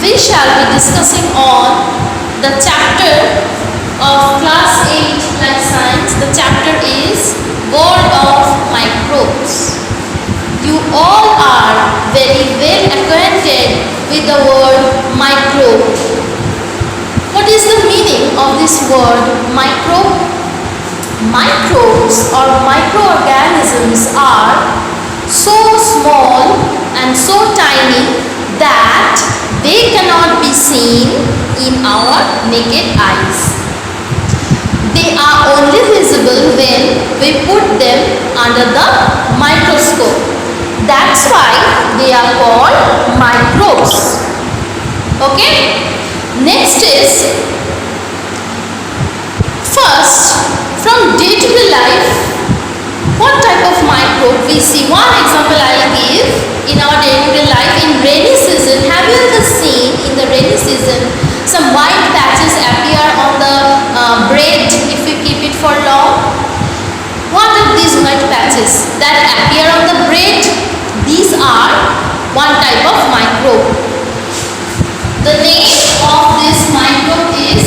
we shall be discussing on the chapter of class 8 life science. The chapter is world of microbes. You all are very well acquainted with the word microbe. What is the meaning of this word microbe? Microbes or microorganisms are so small and so tiny that they cannot be seen in our naked eyes. They are only visible when we put them under the microscope. That's why they are called microbes. Okay? Next is, first, from day-to-day life, what type of microbe we see? One example I will give in our day-to-day life. In rainy season, have you ever seen in the rainy season some white patches appear on the bread if we keep it for long? What are these white patches that appear on the bread? These are one type of microbe. The name of this microbe is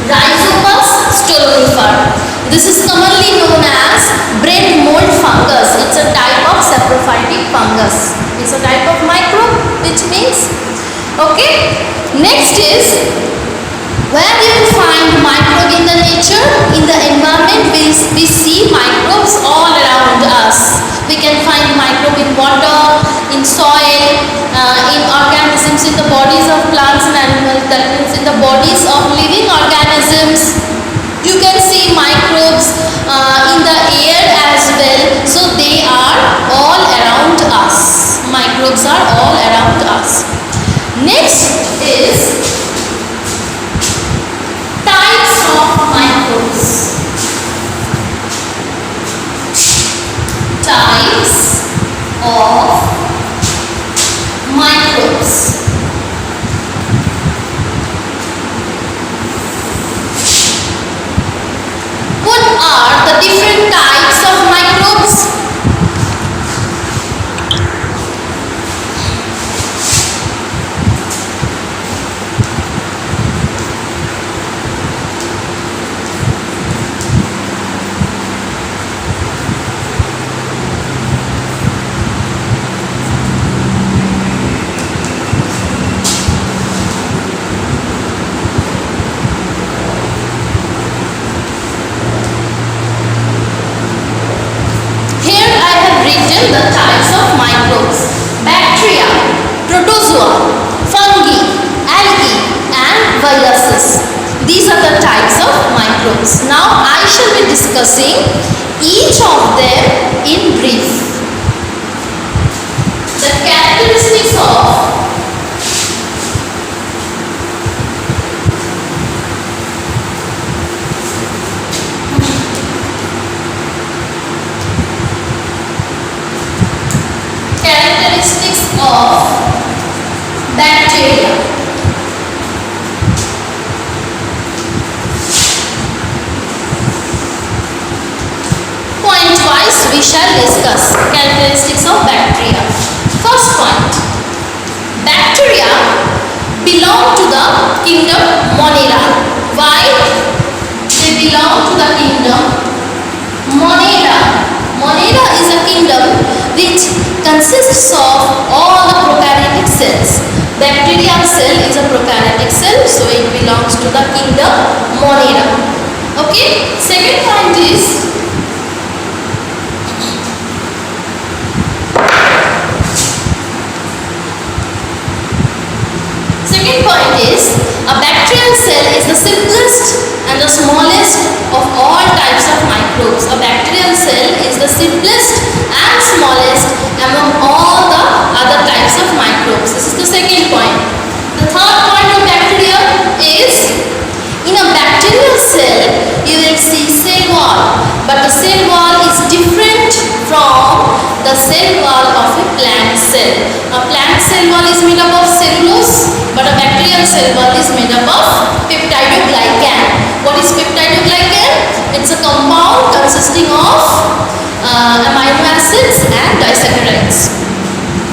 Rhizopus stolonifer. This is commonly known as bread mold fungus. It's a type of saprophytic fungus. It's a type of microbe, which means, okay. Next is, where you will find microbe in the nature? In the environment, we see microbes all around us. We can find microbe in water, in soil, in organisms, in the bodies of plants and animals, that means in the bodies of living organisms. You can see microbes in the air as well. So they are all around us. Microbes are all around us. Next is types of microbes. Types of microbes. What are the different types of microbes? The types of microbes: bacteria, protozoa, fungi, algae and viruses. These are the types of microbes. Now I shall be discussing each of them in brief. The characteristics of bacteria. Point-wise we shall discuss characteristics of bacteria. First point, bacteria belong to the kingdom Monera. Why? They belong to the kingdom Monera. Monera is a kingdom which consists of all the prokaryotic cells. Bacterial cell is a prokaryotic cell, so it belongs to the kingdom Monera. Okay. Second point is, a bacterial cell is the simplest and the smallest of all types of microbes. A bacterial cell is the simplest and smallest among all the other types of microbes. This is the second point. The third point of bacteria is, in a bacterial cell you will see cell wall, but the cell wall is different from the the cell wall of a plant cell. A plant cell wall is made up of cellulose, but a bacterial cell wall is made up of peptidoglycan. What is peptidoglycan? It's a compound consisting of amino acids and disaccharides.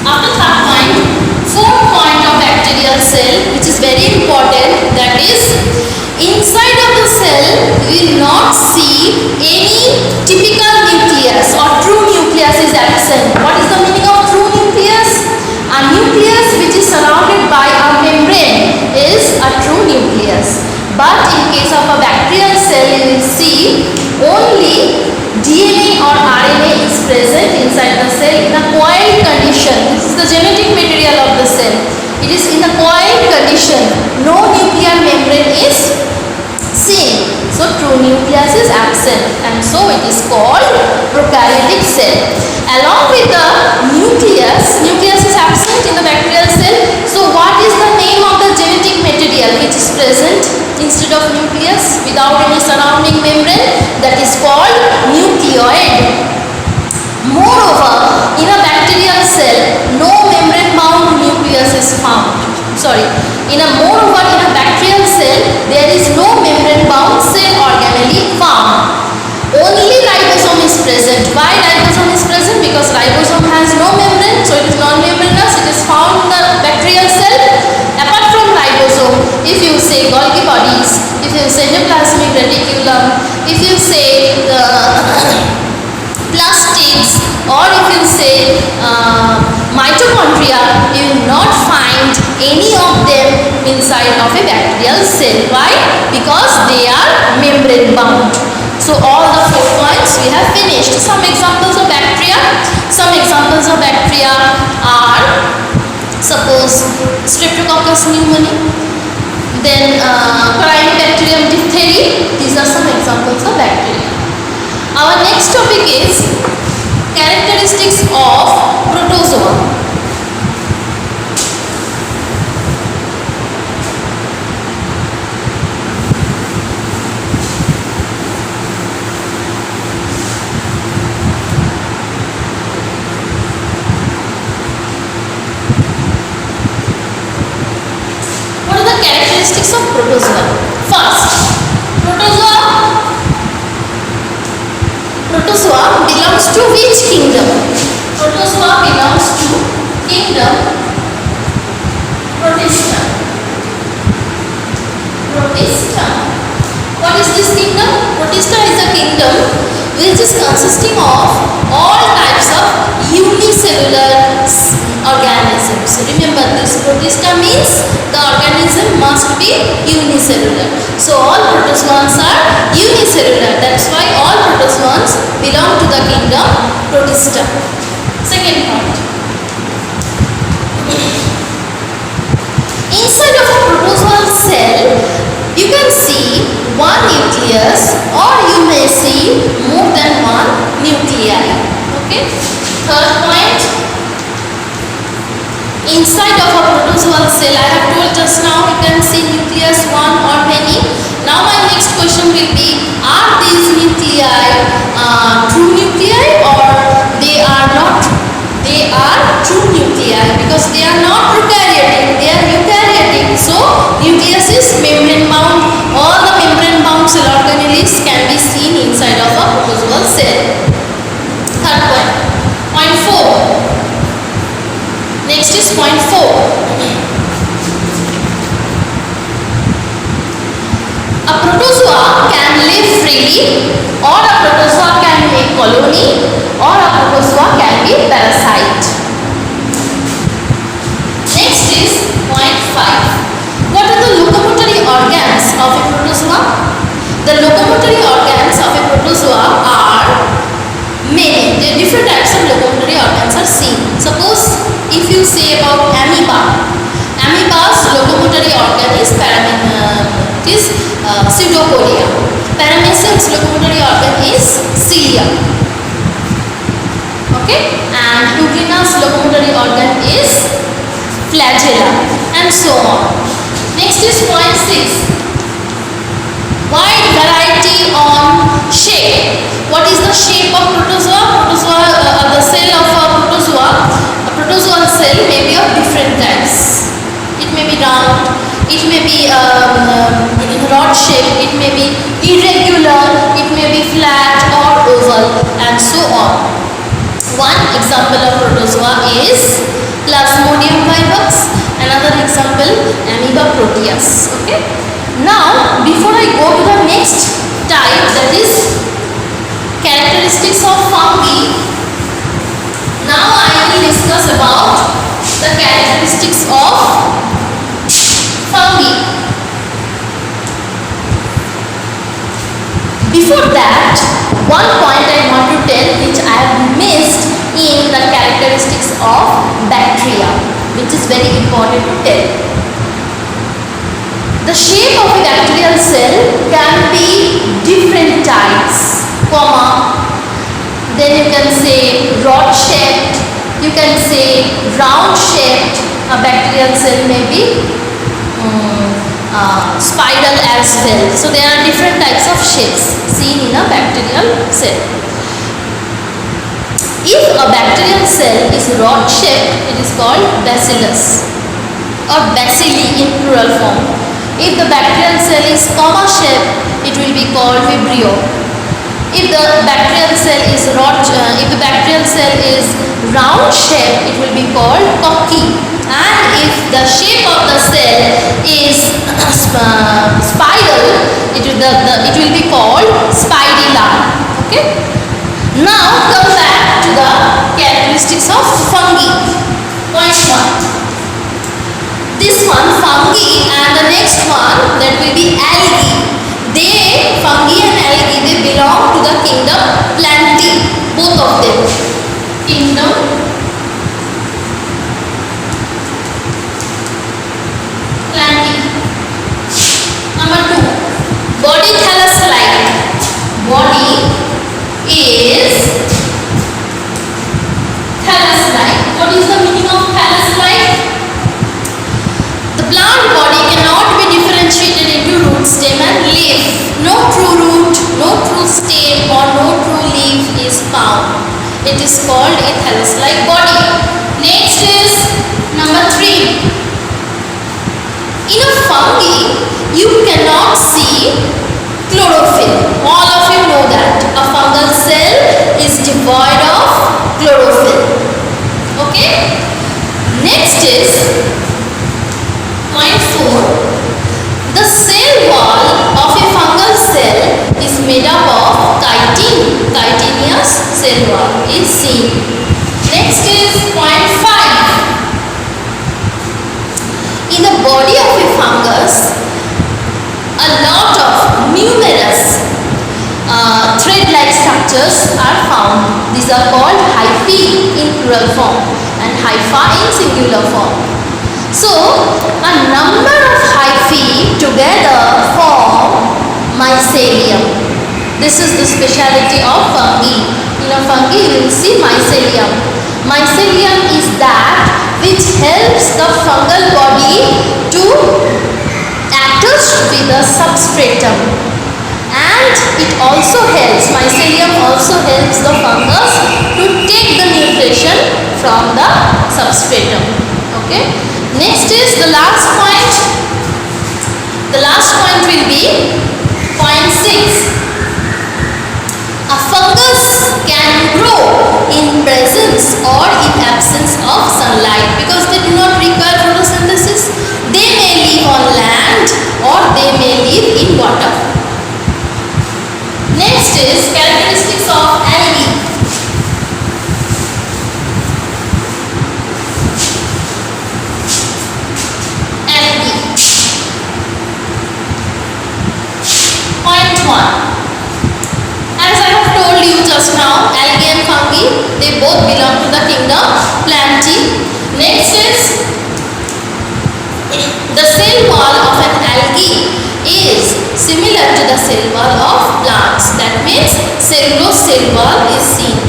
After third point, fourth point of bacterial cell, which is very important, that is, inside of the cell we will not see any typical nucleus or true nucleus is absent. What is the meaning of true nucleus? A nucleus which is surrounded by a membrane is a true nucleus. But in case of a bacterial cell, you will see only DNA or RNA is present inside the cell in a coiled condition. This is the genetic material of the cell. It is in a coiled condition. No nuclear membrane is seen. So true nucleus is absent, and so it is called prokaryotic cell. Along with the nucleus is absent in the bacterial cell. So what is the name of the genetic material which is present instead of nucleus without any surrounding membrane? That is called nucleoid. Moreover, in a bacterial cell, no membrane bound nucleus is found. Moreover, in a bacterial cell, there is no membrane bound cell organelle found. Only ribosome is present. Why ribosome is present? Because ribosome has no membrane, so it is non-membranous. It is found in the bacterial cell. Apart from ribosome, if you say Golgi bodies, if you say endoplasmic reticulum, if you say plastids, or if you say mitochondria, you will not find any of them inside of a bacterial cell. Why? Because they are membrane bound. So all the 4 points we have finished. Some examples of bacteria. Some examples of bacteria are, suppose, Streptococcus pneumoniae, then Corynebacterium diphtheria. These are some examples of bacteria. Our next topic is characteristics of protozoa. What are the characteristics of protozoa? First, protozoa belongs to which kingdom? Protozoa belongs to kingdom Protista. Protista. What is this kingdom? Protista is a kingdom which is consisting of all types of unicellular organisms. Remember, this Protista means the organism must be unicellular. So all protozoans are unicellular. That's why all protozoans belong to the kingdom Protista. Second point. Inside of a protozoal cell, you can see one nucleus, or you may see more than one nuclei. Okay. Third point. Inside of a protozoal cell, I have told just now, you can see nucleus, one or many. Now my next question will be, are these nuclei true nuclei, or they are not? They are true nuclei because they are not prokaryotic, they are eukaryotic. So nucleus is membrane bound. All the membrane bound cell organelles can be seen inside of a protozoal cell. Third point. Point 4. Next is point 4. A protozoa can live freely, or a protozoa can make colony, or a protozoa can be parasite. Next is point 5. What are the locomotory organs of a protozoa? The locomotory organs of a protozoa are many. There are different types of locomotory organs are seen. Suppose if you say about amoeba, amoeba's locomotory organ is pseudopodia. Paramecium's locomotory organ is cilia. Okay, and Euglena locomotory organ is flagella, and so on. Next is point 6. Wide variety on shape. What is the shape of protozoa? The cell of a be rod shape, it may be irregular, it may be flat or oval, and so on. One example of protozoa is Plasmodium vivax, another example Amoeba proteus. Okay. Now before I go to the next type, that is characteristics of fungi, now I will discuss about the characteristics of fungi. Before that, one point I want to tell which I have missed in the characteristics of bacteria, which is very important to tell. The shape of a bacterial cell can be different types, then you can say rod shaped, you can say round shaped. A bacterial cell may be spiral as well. So there are different types of shapes seen in a bacterial cell. If a bacterial cell is rod shaped, it is called bacillus or bacilli in plural form. If the bacterial cell is comma shaped, it will be called vibrio. If the bacterial cell is round shaped, it will be called cocci. And if the shape of the cell is spiral, it will be called spirilla. Okay. Now come back to the characteristics of fungi. Point 1. This one fungi, and the next one that will be algae. Fungi and algae, they belong to the kingdom Plantae, both of them. Kingdom Plantae. Number 2, body thallus-like. Body is thallus-like. What is the meaning of thallus-like? The plant body cannot be differentiated into root, stem and leaf. No true root, no true stem or no true leaf is found. It is called a thallus-like body. Next is number 3. In a fungi, you cannot see chlorophyll. All of you know that a fungal cell is devoid of chlorophyll. Okay. Next is point 4. The cell wall of a fungal cell is made up of chitin. Chitinous cell wall is seen. Next is point 5. In the body of a fungus, a lot of numerous thread-like structures are found. These are called hyphae in plural form and hypha in singular form. So, a number of hyphae together form mycelium. This is the speciality of fungi. In a fungi, you will see mycelium. Mycelium is that which helps the fungal body to attach with the substratum, and it also helps, mycelium also helps the fungus to take the nutrition from the substratum. Okay. Next is the last point. The last point will be point 6. A fungus can grow in presence or in absence of sunlight because they do not require photosynthesis. They may live on land or they may live in water. Next is characteristics of algae. Point 1. As I have told you just now, algae and fungi, they both belong to the kingdom Plantae. Next is the cell wall of an algae is similar to the cell wall of plants. That means cellulose cell wall is seen.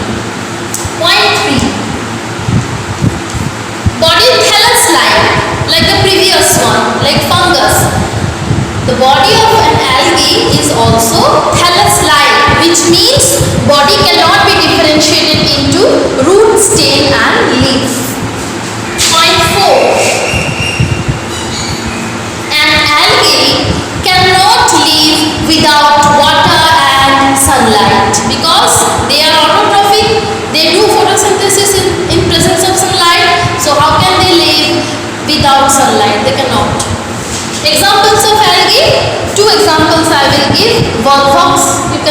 Point 3. Body thallus-like the previous one, like fungus. The body of an algae is also thallus-like, which means body cannot be differentiated into root, stem and leaf. Point 4. An algae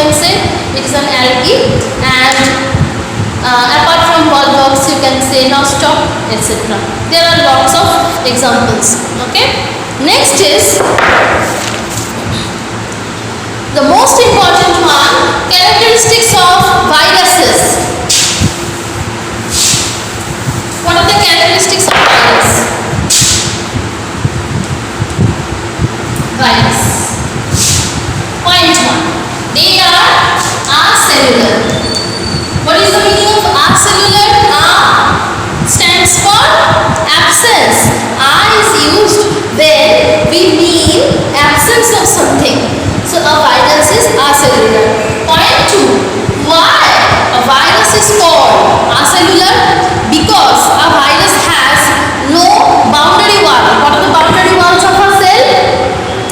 can say it is an algae, and apart from volvox you can say nostoc, etc. There are lots of examples. Okay, next is the most important one, characteristics of viruses. What are the characteristics of virus? Virus. Point 1. They are acellular. What is the meaning of acellular? A stands for absence. A is used when we mean absence of something. So a virus is acellular. Point 2. Why a virus is called acellular? Because a virus has no boundary wall. What are the boundary walls of a cell?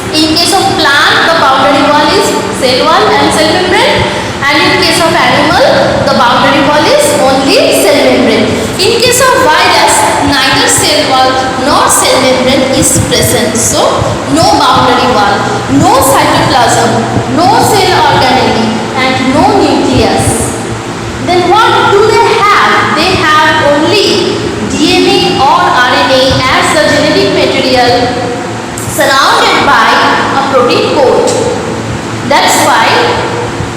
In case of plant, the boundary wall is cell wall and cell membrane, and in case of animal, the boundary wall is only cell membrane. In case of virus, neither cell wall nor cell membrane is present. So no boundary wall, no cytoplasm, no cell organelle, and no nucleus. Then what do they have? They have only DNA or RNA as the genetic material surrounded by a protein coat. That's why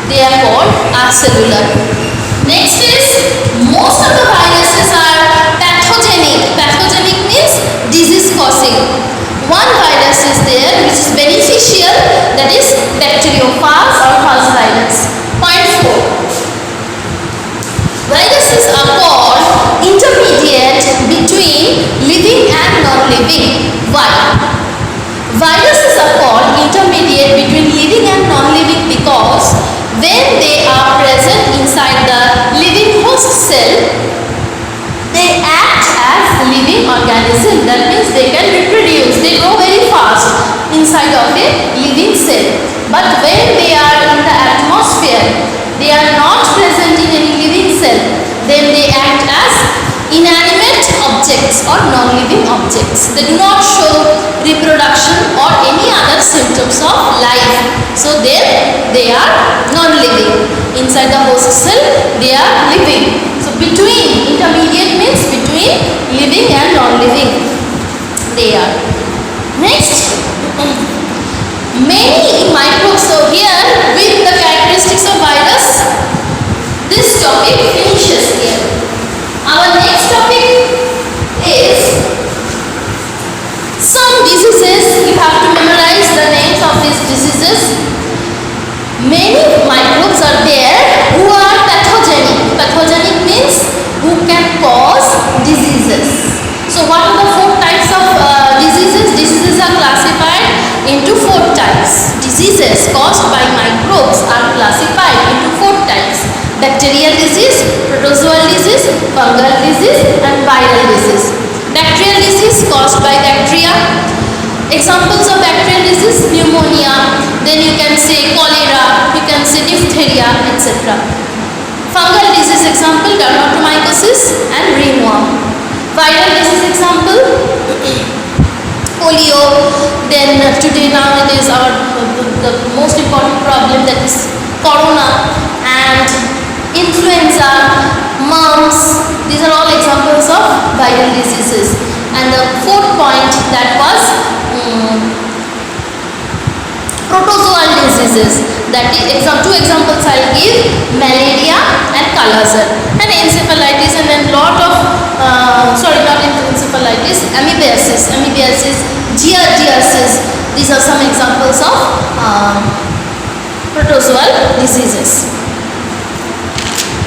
they are called acellular. Next is, most of the viruses are pathogenic. Pathogenic means disease causing. One virus is there which is beneficial, that is bacteriophage or phage virus. Point 4. Viruses are called intermediate between living and non-living. Why? Viruses are called intermediate between living and non-living because when they are present inside the living host cell, they act as living organism. That means they can reproduce. They grow very fast inside of a living cell. But when they are in the atmosphere, they are not present in any living cell. Then they act as inanimate objects or non-living objects. They do not show reproduction or any other symptoms of life. So then they are non-living. Inside the host cell, they are living. So between, intermediate means between living and non-living. They are. Next, many microbes. So here with the characteristics of virus, this topic finishes here. Our next topic is some diseases. You have to memorize the names of these diseases. Many microbes are there who are pathogenic. Pathogenic means who can cause diseases. So what are the 4 types of diseases? Diseases are classified into 4 types. Diseases caused by microbes are classified into 4 types. Bacterial disease, protozoal disease, fungal disease, and viral disease. Bacterial disease caused by bacteria. Examples of bacterial disease: pneumonia, then you can say cholera, you can say diphtheria, etc. Fungal disease example: dermatomycosis and ringworm. Viral disease example: polio. Then today nowadays the most important problem, that is corona and influenza, mumps. These are all examples of viral diseases. And the 4th point, that was protozoal diseases. That is 2 examples I'll give: malaria and Kala-Azar, and encephalitis, and then lot of not encephalitis, amoebiasis, giardiasis. These are some examples of protozoal diseases.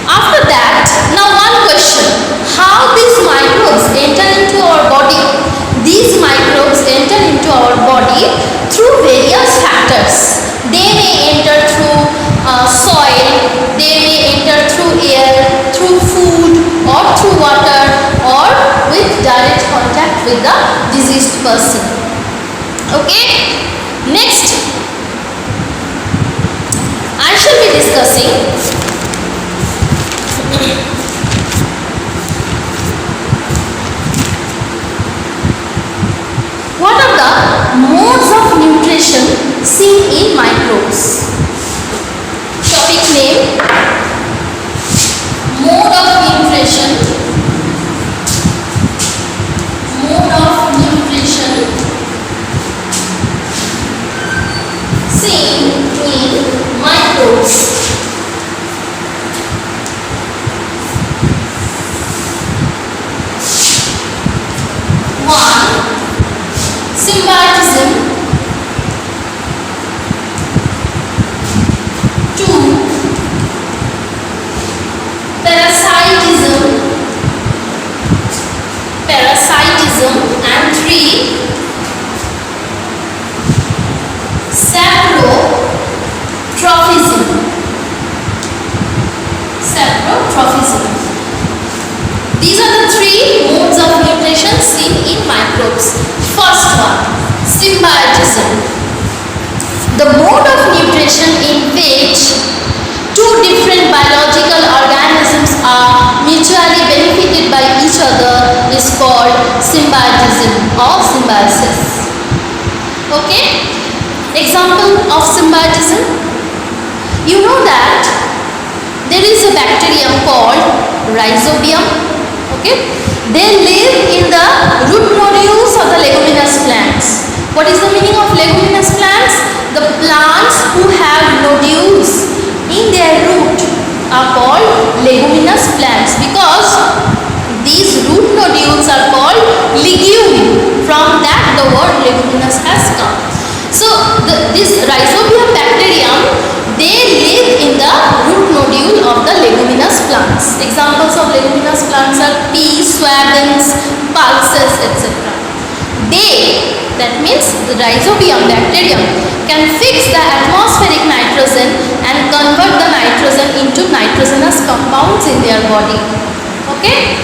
After that, now one question: how these microbes enter into our body? These microbes enter into our body through various factors. They may enter through soil, they may enter through air, through food, or through water, or with direct contact with the diseased person. Okay? Next, I shall be discussing what are the modes of nutrition seen in microbes. So, topic name, mode of nutrition. Mode of nutrition seen in microbes. One, symbiotism. Two, parasitism. And three, saprotrophism. These are the three modes of nutrition seen in microbes. First one, symbiotism. The mode of nutrition in which two different biological organisms are mutually benefited by each other is called symbiotism or symbiosis. Okay? Example of symbiotism. You know that there is a bacterium called Rhizobium. Okay? They live in the root nodules of the leguminous plants. What is the meaning of leguminous plants? The plants who have nodules in their root are called leguminous plants because these root nodules are called legume. From that the word leguminous has come. So this Rhizobium bacterium, they live in the root nodule of the leguminous plants. Examples of leguminous plants are peas, soybeans, pulses, etc. They, that means the Rhizobium bacterium, can fix the atmospheric nitrogen and convert the nitrogen into nitrogenous compounds in their body. Okay?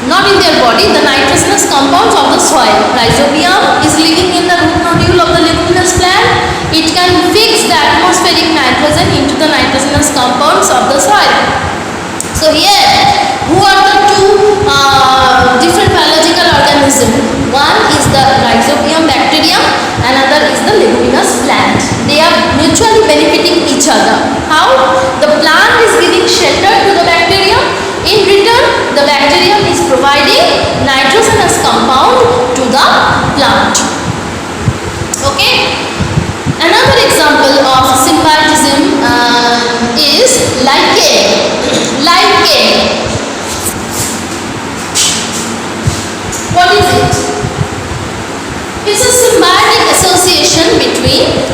Not in their body, the nitrogenous compounds of the soil. Rhizobium is living in the root nodule of the leguminous plant. It can fix the atmospheric nitrogen into the nitrogenous compounds of the soil. So here, who are the two different biological organisms? One is the Rhizobium bacterium, another is the leguminous plant. They are mutually benefiting each other. How? The plant is giving shelter to the bacterium. In return, the bacterium is providing nitrogenous compound to the plant. Okay? Another example of symbiotism is lichen. What is it? It's a symbiotic association between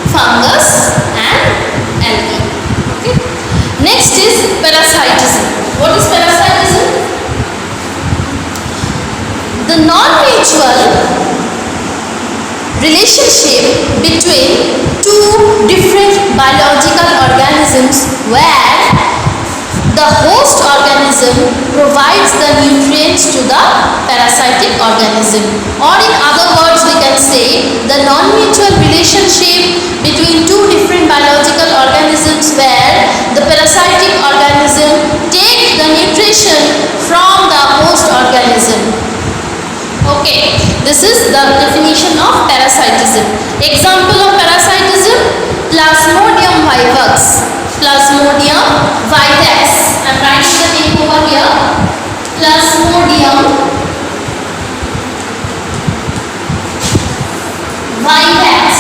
fungus and algae. Okay? Next is parasitism. What is parasitism? The non-mutual relationship between two different biological organisms where the host organism provides the nutrients to the parasitic organism, or in other words we can say the non-mutual relationship between two different biological organisms where the parasitic organism takes the nutrition from the host organism. Okay, this is the definition of parasitism. Example of parasitism: Plasmodium vivax. Plasmodium vivax. I am writing the name over here. Plasmodium vivax.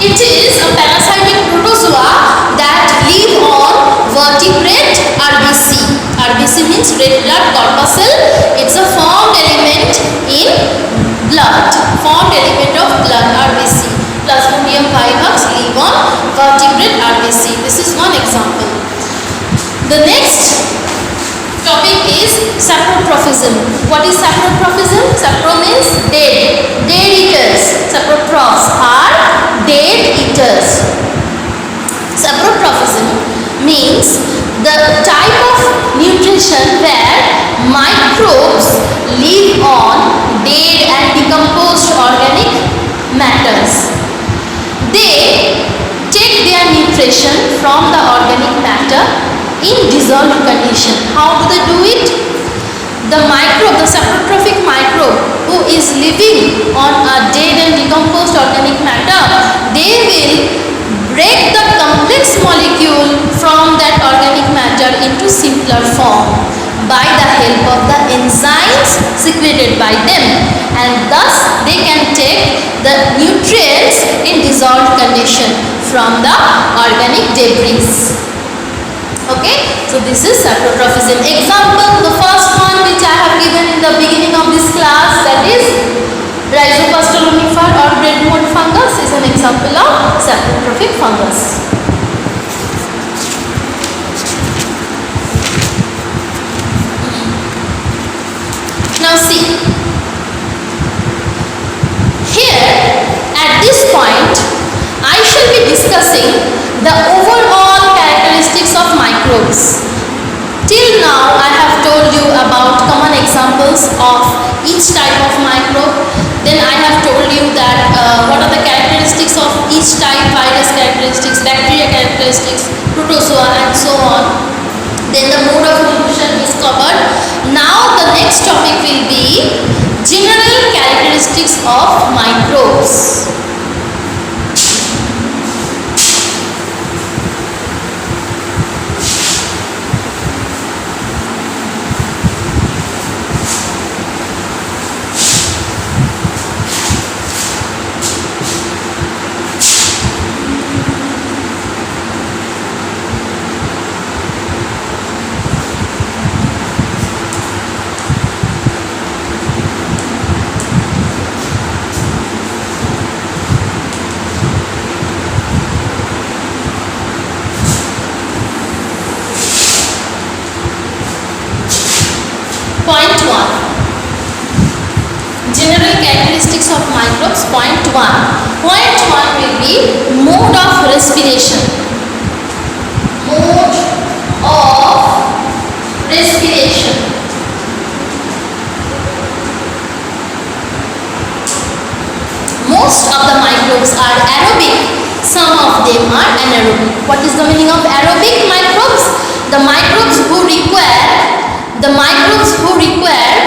It is a parasitic protozoa that live on vertebrate RBC. RBC means red blood corpuscle. It's a formed element in blood. Formed element of blood, RBC. Plasmodium vivax live on vertebrate RBC. This is one example. The next topic is saprotrophism. What is saprotrophism? Sapro means dead. Dead eaters. Saprotrophs are dead eaters. Saprotrophism means the type of nutrition where microbes live on dead and decomposed organic matters. They take their nutrition from the organic matter in dissolved condition. How do they do it? The microbe, the saprotrophic microbe who is living on a dead and decomposed organic matter, they will break the sugar into simpler form by the help of the enzymes secreted by them, and thus they can take the nutrients in dissolved condition from the organic debris. Okay, so this is saprotrophism. Example, the first one which I have given in the beginning of this class, that is Rhizopus stolonifera or bread mold fungus, is an example of saprotrophic fungus. Now see, here at this point I shall be discussing the overall characteristics of microbes. Till now I have told you about common examples of each type of microbe. Then I have told you that what are the characteristics of each type, virus characteristics, bacteria characteristics, protozoa and so on. Then the mode of nutrition is covered. Now the next topic will be general characteristics of microbes. Point 1. General characteristics of microbes. Point 1. Point 1 will be mode of respiration. Mode of respiration. Most of the microbes are aerobic. Some of them are anaerobic. What is the meaning of aerobic microbes? The microbes who require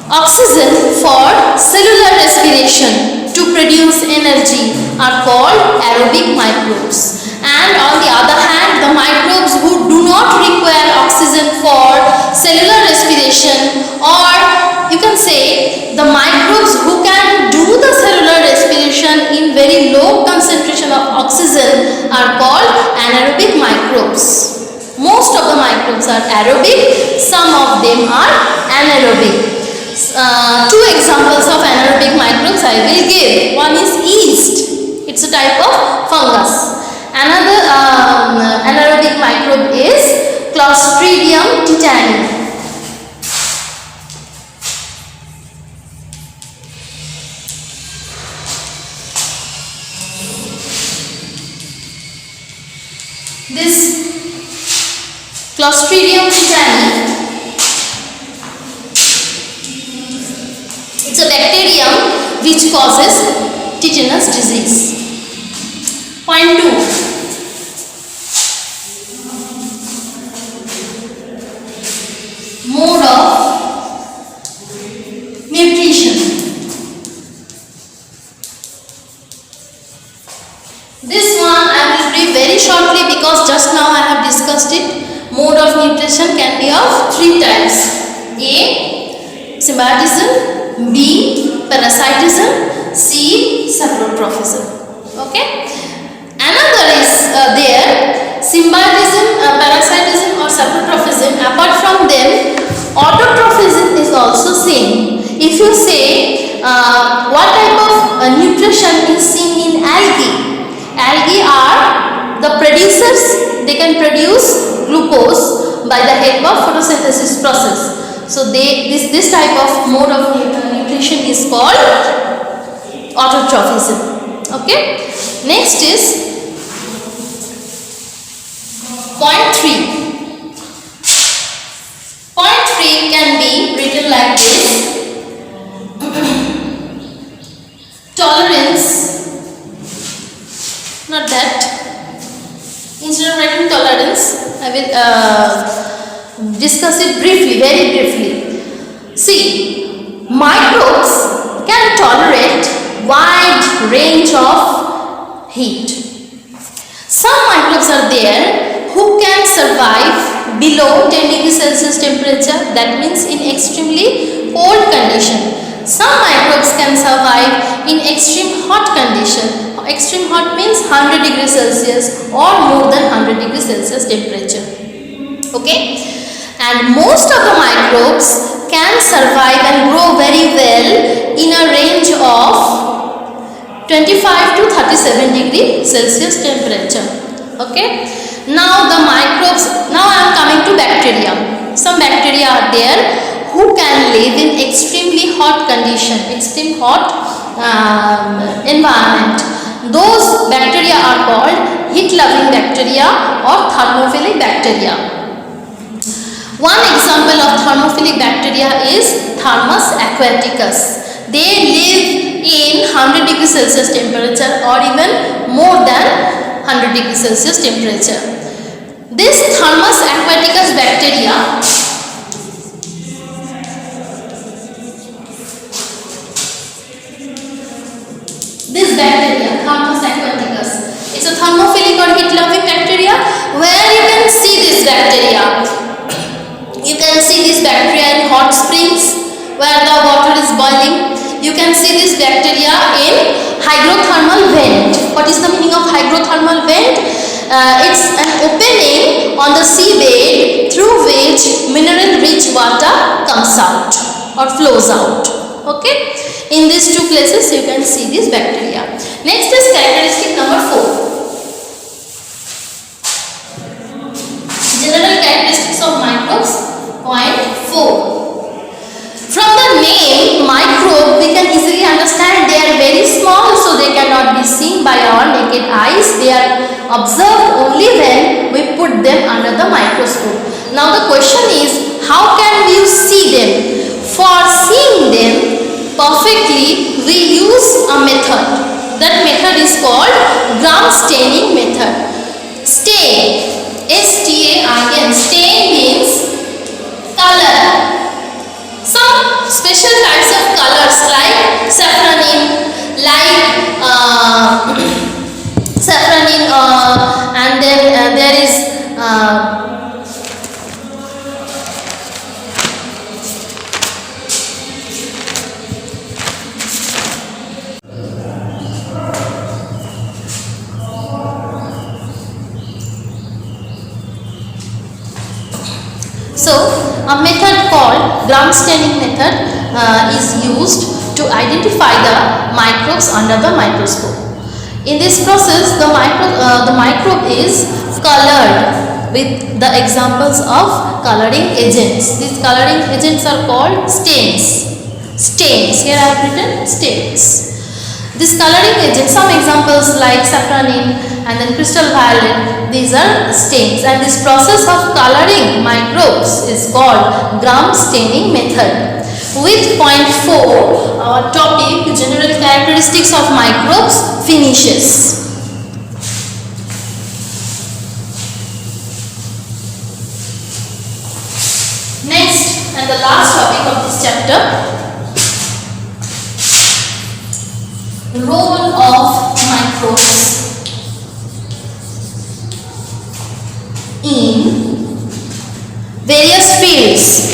oxygen for cellular respiration to produce energy are called aerobic microbes. And on the other hand, the microbes who do not require oxygen for cellular respiration, or you can say the microbes who can do the cellular respiration in very low concentration of oxygen, are called anaerobic microbes. Most of the microbes are aerobic, some of them are anaerobic. Two examples of anaerobic microbes I will give. One is yeast. It's a type of fungus. Another anaerobic microbe is Clostridium tetani. This Clostridium tetani, it's a bacterium which causes tetanus disease. Point 2. Mode of nutrition. This one I will brief very shortly because just now I have discussed it. Mode of nutrition can be of 3 types. A. Symbiotism. B. Parasitism. C. Saprotrophism. Okay. Another is there. Symbiotism, parasitism or saprotrophism. Apart from them, autotrophism is also seen. If you say what type of nutrition is seen in algae. Algae are the producers. They can produce glucose by the help of photosynthesis process. So this type of mode of nutrition is called autotrophism. Okay. Next is point 3. Point 3 can be written like this. Tolerance. Not that. Instead of writing tolerance, I will discuss it briefly, very briefly. See, microbes can tolerate wide range of heat. Some microbes are there who can survive below 10 degrees Celsius temperature, that means in extremely cold condition. Some microbes can survive in extreme hot condition. Extreme hot means 100 degrees Celsius or more than 100 degrees Celsius temperature. Okay, and most of the microbes can survive and grow very well in a range of 25 to 37 degree Celsius temperature. Okay, now the microbes, now I am coming to bacteria. Some bacteria are there who can live in extremely hot condition, extreme hot environment. Those bacteria are called heat loving bacteria or thermophilic bacteria. One example of thermophilic bacteria is Thermus aquaticus. They live in 100 degrees Celsius temperature or even more than 100 degrees Celsius temperature. This Thermus aquaticus bacteria Thermus aquaticus, it's a thermophilic or heat loving bacteria. Where you can see this bacteria? You can see this bacteria in hot springs where the water is boiling. You can see this bacteria in hygrothermal vent. What is the meaning of hygrothermal vent? It's an opening on the seabed through which mineral rich water comes out or flows out. Okay, in these two places you can see this bacteria. Next is characteristic number 4. General characteristics of microbes. Point 4. From the name microbe, we can easily understand they are very small, so they cannot be seen by our naked eyes. They are observed only when we put them under the microscope. Now the question is, how can you see them? For seeing them perfectly, we use a method. That method is called Gram staining method. Stain, S-T-A-I-N, stain means color. Some special types of colors like saffronin, and then there is so a method called Gram staining method is used to identify the microbes under the microscope. In this process, the microbe is colored with the examples of coloring agents. These coloring agents are called stains. Stains. Here I have written stains. This coloring agents, some examples like saffronin and then crystal violet, these are stains, and this process of coloring microbes is called Gram staining method. With point 4, our topic general characteristics of microbes finishes. Next and the last topic of this chapter, role of microbes in various fields.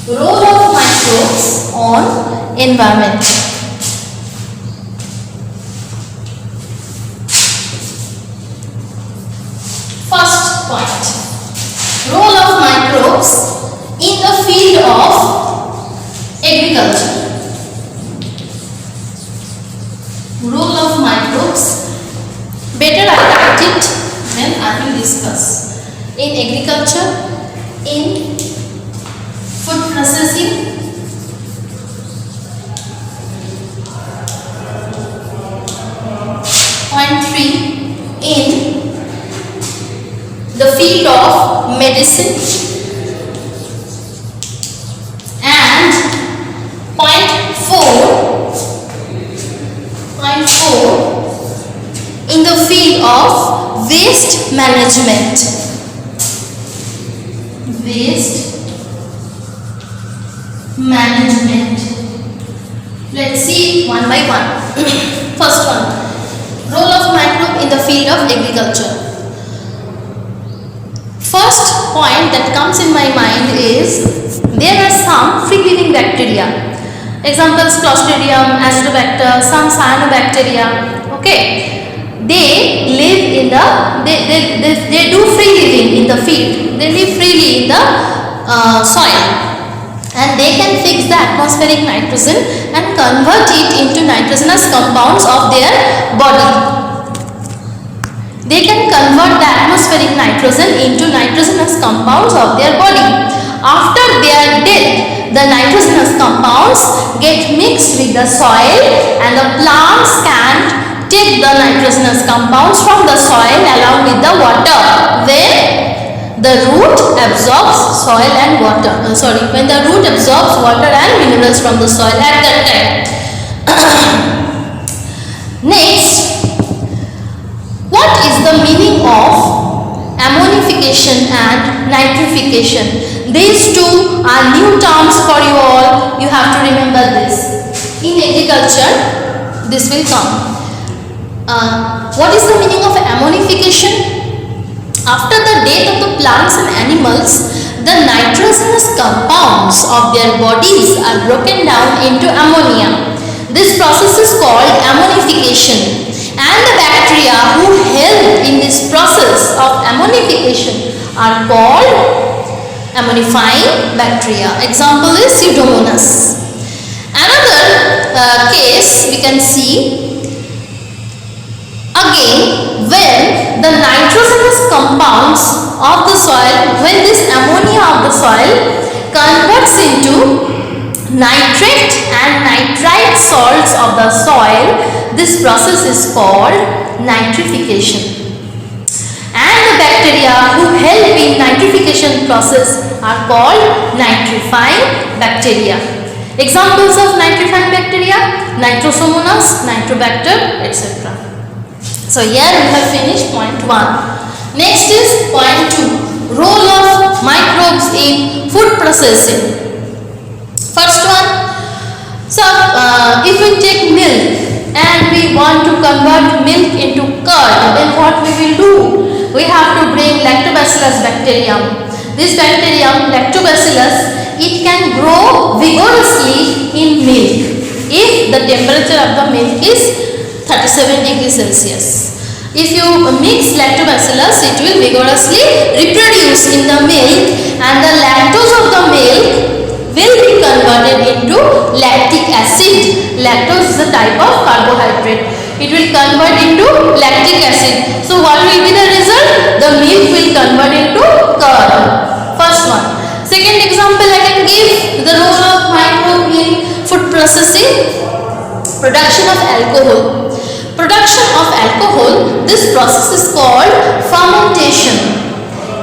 Role of microbes on environment. First point, role of microbes in the field of agriculture. Role of microbes, better I write it then I will discuss. In agriculture, in food processing, point 3, in the field of medicine, and point 4, in the field of waste management. Waste management. Let's see one by one. First one, role of microbe in the field of agriculture. First point that comes in my mind is there are some free living bacteria. Examples: Clostridium, Azotobacter, some cyanobacteria. Okay, they live in the they do free living in the field. They live freely in the soil, and they can fix the atmospheric nitrogen and convert it into nitrogenous compounds of their body. They can convert the atmospheric nitrogen into nitrogenous compounds of their body. After their death, the nitrogenous compounds get mixed with the soil, and the plants can take the nitrogenous compounds from the soil along with the water when the root absorbs soil and water. When the root absorbs water and minerals from the soil at that time. Next, what is the meaning of ammonification and nitrification? These two are new terms for you all. You have to remember this. In agriculture, this will come. What is the meaning of ammonification? After the death of the plants and animals, the nitrogenous compounds of their bodies are broken down into ammonia. This process is called ammonification. And the bacteria who help in this process of ammonification are called ammonifying bacteria. Example is Pseudomonas. Another case we can see, again, when the nitrogenous compounds of the soil, when this ammonia of the soil converts into nitrate and nitrite salts of the soil, this process is called nitrification. And the bacteria who help in nitrification process are called nitrifying bacteria. Examples of nitrifying bacteria: Nitrosomonas, Nitrobacter, etc. So here we have finished point 1. Next is point 2, role of microbes in food processing. First one, so if we take milk and we want to convert milk into curd, then what we will do? We have to bring Lactobacillus bacterium. This bacterium, Lactobacillus, it can grow vigorously in milk if the temperature of the milk is 37 degrees Celsius. If you mix Lactobacillus, it will vigorously reproduce in the milk, and the lactose of the milk will be converted into lactic acid. Lactose is a type of carbohydrate. It will convert into lactic acid. So what will be the result? The milk will convert into curd. First one. Second example I can give, the role of microbe in food processing. Production of alcohol. Production of alcohol, this process is called fermentation.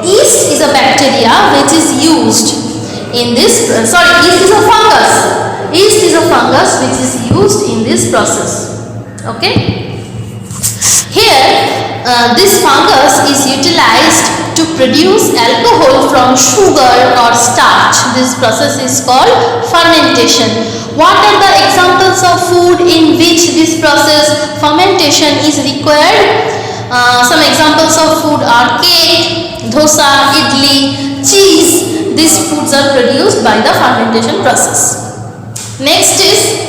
Yeast is a bacteria which is used in this, yeast is a fungus. Yeast is a fungus which is used in this process. Okay. Here, this fungus is utilized to produce alcohol from sugar or starch. This process is called fermentation. What are the examples of food in which this process fermentation is required? Some examples of food are cake, dosa, idli, cheese. These foods are produced by the fermentation process. Next is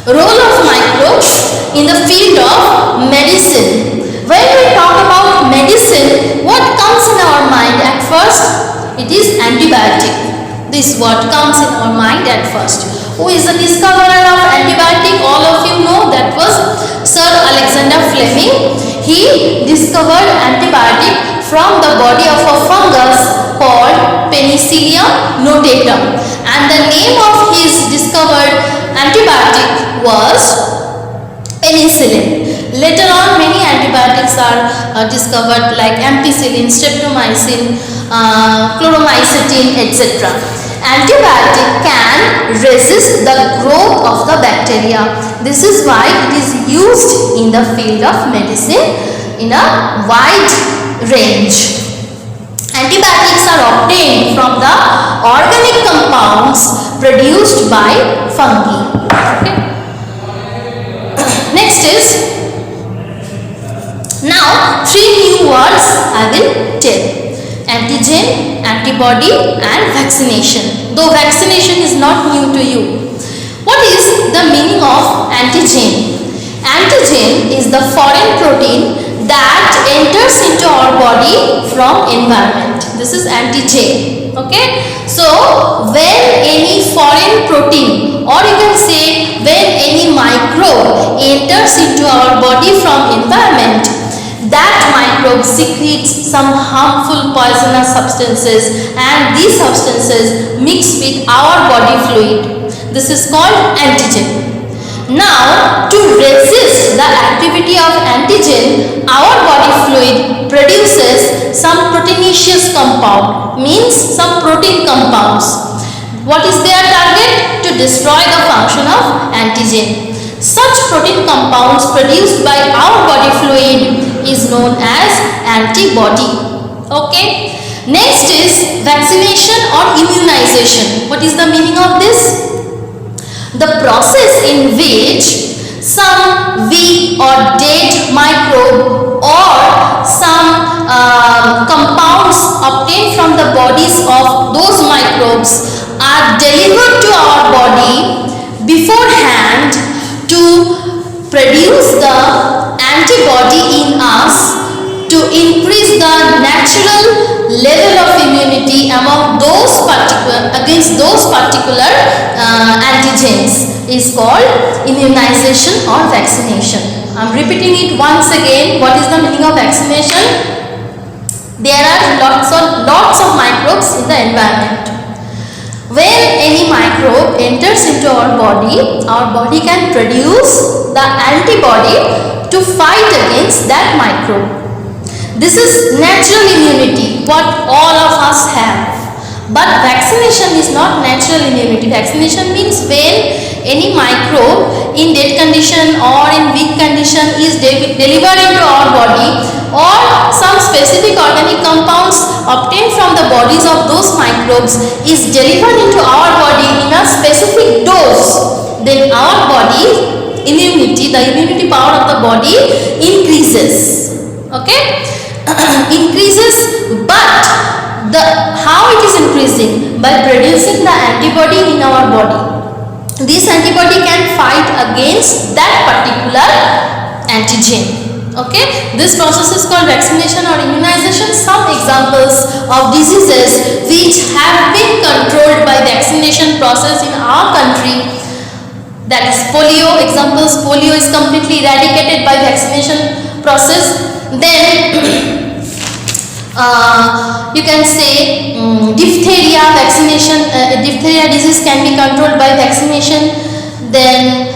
role of microbes in the field of medicine. When we talk about medicine, what comes in our mind at first? It is antibiotic. This word comes in our mind at first. Who is the discoverer of antibiotic? All of you know, that was Sir Alexander Fleming. He discovered antibiotic from the body of a fungus called Penicillium notatum, and the name of his discovered antibiotic was penicillin. Later on, many antibiotics are discovered like ampicillin, streptomycin, chloromycetin, etc. Antibiotic can resist the growth of the bacteria. This is why it is used in the field of medicine in a wide range. Antibiotics are obtained from the organic compounds produced by fungi. Okay. Next is, now 3 new words I will tell: antigen, antibody and vaccination. Though vaccination is not new to you. What is the meaning of antigen? Antigen is the foreign protein that enters into our body from environment. This is antigen. Okay. So when any foreign protein, or you can say when any microbe enters into our body from environment, that microbe secretes some harmful poisonous substances, and these substances mix with our body fluid. This is called antigen. Now, to resist the activity of antigen, our body fluid produces some proteinaceous compound, means some protein compounds. What is their target? To destroy the function of antigen. Such protein compounds produced by our body fluid is known as antibody. Okay. Next is vaccination or immunization. What is the meaning of this? The process in which some weak or dead microbe or some compounds obtained from the bodies of those microbes are delivered to our body beforehand to produce the antibody in us, to increase the natural level of immunity among those against those particular antigens, is called immunization or vaccination. I am repeating it once again. What is the meaning of vaccination? There are lots of microbes in the environment. When any microbe enters into our body can produce the antibody to fight against that microbe. This is natural immunity, what all of us have. But vaccination is not natural immunity. Vaccination means when any microbe in dead condition or in weak condition is delivered into our body, or some specific organic compounds obtained from the bodies of those microbes is delivered into our body in a specific dose, then our body immunity, the immunity power of the body increases. Okay. Increases, but how it is increasing? By producing the antibody in our body. This antibody can fight against that particular antigen. Okay, this process is called vaccination or immunization. Some examples of diseases which have been controlled by vaccination process in our country, that is polio. Examples: polio is completely eradicated by vaccination process. Then you can say diphtheria vaccination, diphtheria disease can be controlled by vaccination. Then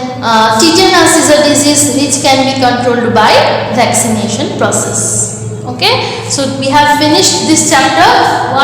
tetanus is a disease which can be controlled by vaccination process. Okay, so we have finished this chapter.